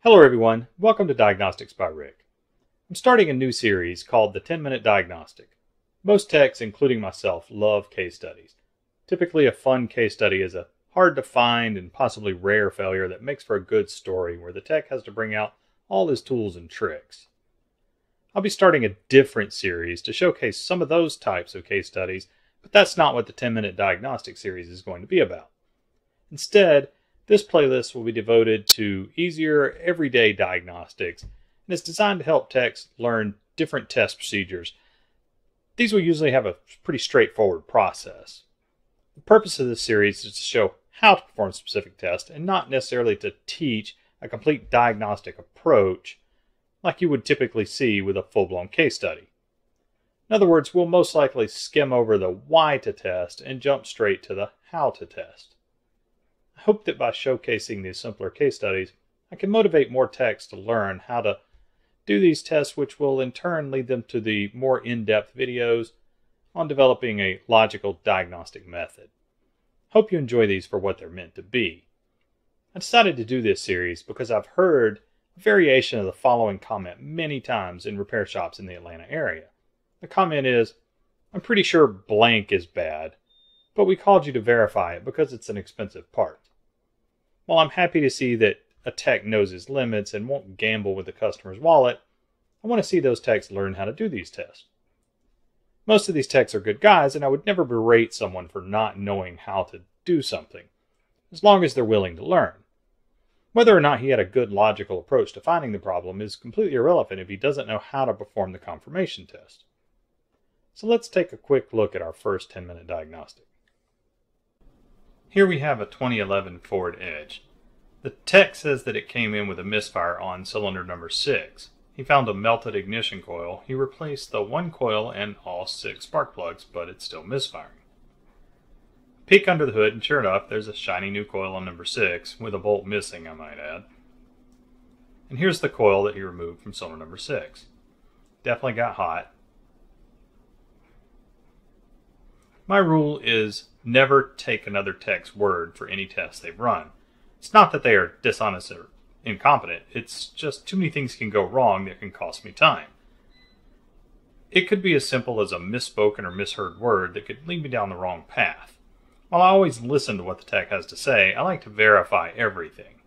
Hello everyone, welcome to Diagnostics by Rick. I'm starting a new series called the 10-Minute Diagnostic. Most techs, including myself, love case studies. Typically a fun case study is a hard to find and possibly rare failure that makes for a good story where the tech has to bring out all his tools and tricks. I'll be starting a different series to showcase some of those types of case studies, but that's not what the 10-Minute Diagnostic series is going to be about. Instead, this playlist will be devoted to easier, everyday diagnostics, and it's designed to help techs learn different test procedures. These will usually have a pretty straightforward process. The purpose of this series is to show how to perform specific tests and not necessarily to teach a complete diagnostic approach like you would typically see with a full-blown case study. In other words, we'll most likely skim over the why to test and jump straight to the how to test. I hope that by showcasing these simpler case studies, I can motivate more techs to learn how to do these tests, which will in turn lead them to the more in-depth videos on developing a logical diagnostic method. Hope you enjoy these for what they're meant to be. I decided to do this series because I've heard a variation of the following comment many times in repair shops in the Atlanta area. The comment is, "I'm pretty sure blank is bad, but we called you to verify it because it's an expensive part." While I'm happy to see that a tech knows his limits and won't gamble with the customer's wallet, I want to see those techs learn how to do these tests. Most of these techs are good guys, and I would never berate someone for not knowing how to do something, as long as they're willing to learn. Whether or not he had a good logical approach to finding the problem is completely irrelevant if he doesn't know how to perform the confirmation test. So let's take a quick look at our first 10-minute diagnostic. Here we have a 2011 Ford Edge. The tech says that it came in with a misfire on cylinder number 6. He found a melted ignition coil. He replaced the one coil and all 6 spark plugs, but it's still misfiring. Peek under the hood, and sure enough, there's a shiny new coil on number 6, with a bolt missing, I might add. And here's the coil that he removed from cylinder number 6. Definitely got hot. My rule is never take another tech's word for any test they've run. It's not that they are dishonest or incompetent, it's just too many things can go wrong that can cost me time. It could be as simple as a misspoken or misheard word that could lead me down the wrong path. While I always listen to what the tech has to say, I like to verify everything.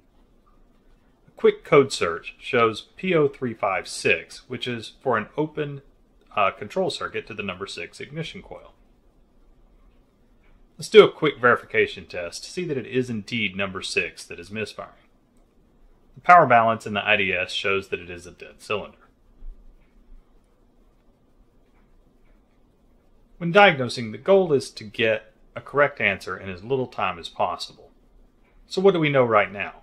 A quick code search shows P0356, which is for an open control circuit to the number 6 ignition coil. Let's do a quick verification test to see that it is indeed number 6 that is misfiring. The power balance in the IDS shows that it is a dead cylinder. When diagnosing, the goal is to get a correct answer in as little time as possible. So what do we know right now?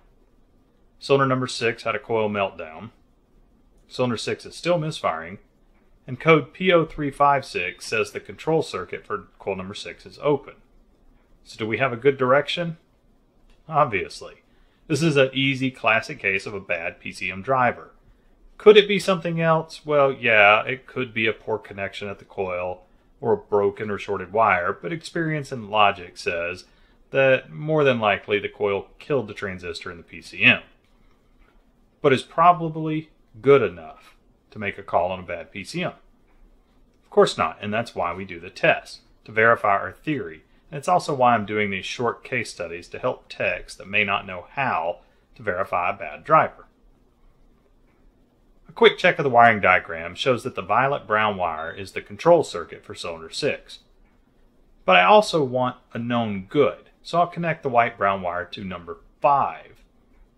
Cylinder number 6 had a coil meltdown. Cylinder 6 is still misfiring. And code P0356 says the control circuit for coil number 6 is open. So do we have a good direction? Obviously. This is an easy classic case of a bad PCM driver. Could it be something else? Well, yeah, it could be a poor connection at the coil or a broken or shorted wire, but experience and logic says that more than likely the coil killed the transistor in the PCM. But is probably good enough to make a call on a bad PCM? Of course not, and that's why we do the test, to verify our theory. And it's also why I'm doing these short case studies to help techs that may not know how to verify a bad driver. A quick check of the wiring diagram shows that the violet-brown wire is the control circuit for cylinder 6. But I also want a known good, so I'll connect the white-brown wire to number 5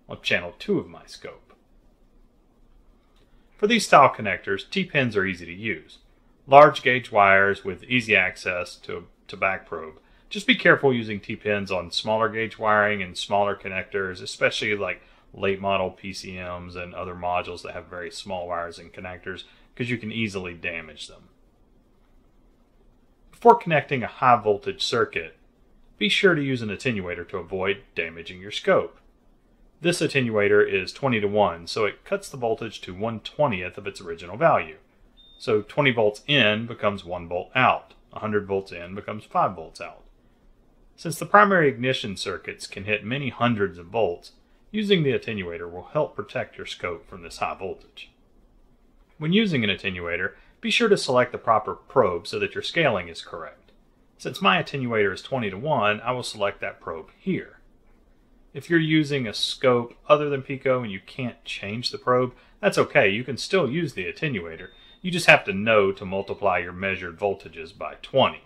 on channel 2 of my scope. For these style connectors, T-pins are easy to use. Large gauge wires with easy access to back probe. Just be careful using T-pins on smaller gauge wiring and smaller connectors, especially like late model PCMs and other modules that have very small wires and connectors, because you can easily damage them. Before connecting a high voltage circuit, be sure to use an attenuator to avoid damaging your scope. This attenuator is 20:1, so it cuts the voltage to 1/20th of its original value. So 20 volts in becomes 1 volt out. 100 volts in becomes 5 volts out. Since the primary ignition circuits can hit many hundreds of volts, Using the attenuator will help protect your scope from this high voltage. When using an attenuator, be sure to select the proper probe so that your scaling is correct. Since my attenuator is 20:1, I will select that probe here. If you're using a scope other than Pico and you can't change the probe, that's okay, you can still use the attenuator. You just have to know to multiply your measured voltages by 20.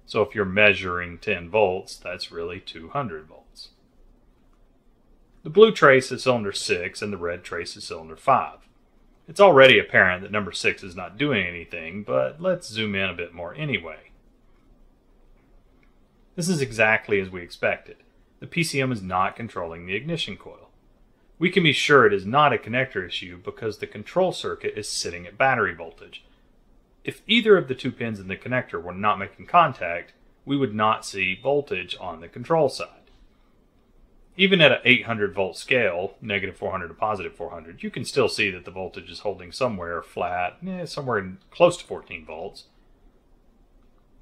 So if you're measuring 10 volts, that's really 200 volts. The blue trace is cylinder 6 and the red trace is cylinder 5. It's already apparent that number 6 is not doing anything, but let's zoom in a bit more anyway. This is exactly as we expected. The PCM is not controlling the ignition coil. We can be sure it is not a connector issue because the control circuit is sitting at battery voltage. If either of the two pins in the connector were not making contact, we would not see voltage on the control side. Even at an 800 volt scale, -400 to +400, you can still see that the voltage is holding somewhere flat, somewhere close to 14 volts.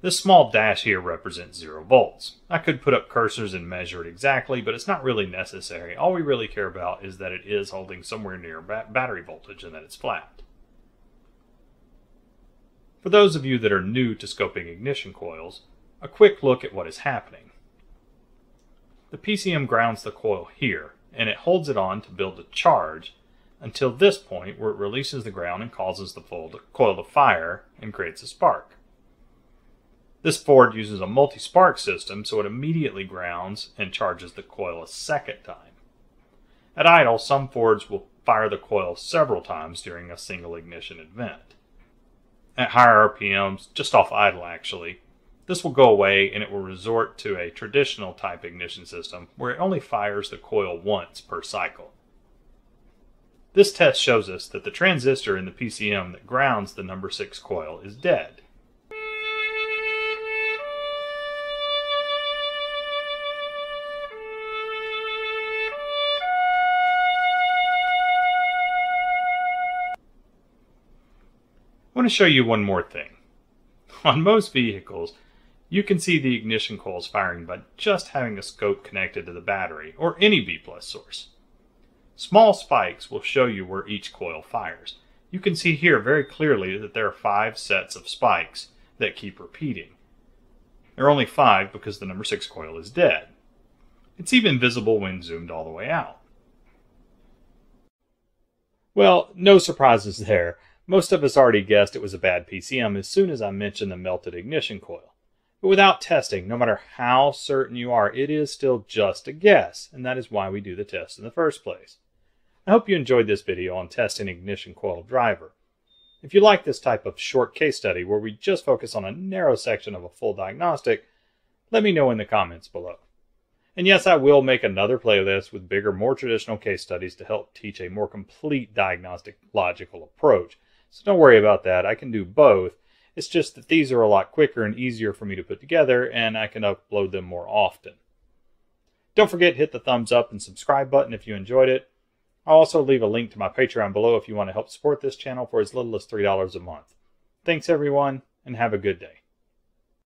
This small dash here represents 0 volts. I could put up cursors and measure it exactly, but it's not really necessary. All we really care about is that it is holding somewhere near battery voltage and that it's flat. For those of you that are new to scoping ignition coils, a quick look at what is happening. The PCM grounds the coil here, and it holds it on to build a charge until this point where it releases the ground and causes the coil to fire and creates a spark. This Ford uses a multi-spark system, so it immediately grounds and charges the coil a second time. At idle, some Fords will fire the coil several times during a single ignition event. At higher RPMs, just off idle actually, this will go away and it will resort to a traditional type ignition system where it only fires the coil once per cycle. This test shows us that the transistor in the PCM that grounds the number 6 coil is dead. I want to show you one more thing. On most vehicles, you can see the ignition coils firing by just having a scope connected to the battery or any B+ source. Small spikes will show you where each coil fires. You can see here very clearly that there are 5 sets of spikes that keep repeating. There are only 5 because the number 6 coil is dead. It's even visible when zoomed all the way out. Well, no surprises there. Most of us already guessed it was a bad PCM as soon as I mentioned the melted ignition coil. But without testing, no matter how certain you are, it is still just a guess, and that is why we do the test in the first place. I hope you enjoyed this video on testing ignition coil driver. If you like this type of short case study where we just focus on a narrow section of a full diagnostic, let me know in the comments below. And yes, I will make another playlist with bigger, more traditional case studies to help teach a more complete diagnostic logical approach. So don't worry about that. I can do both. It's just that these are a lot quicker and easier for me to put together, and I can upload them more often. Don't forget to hit the thumbs up and subscribe button if you enjoyed it. I'll also leave a link to my Patreon below if you want to help support this channel for as little as $3 a month. Thanks everyone, and have a good day.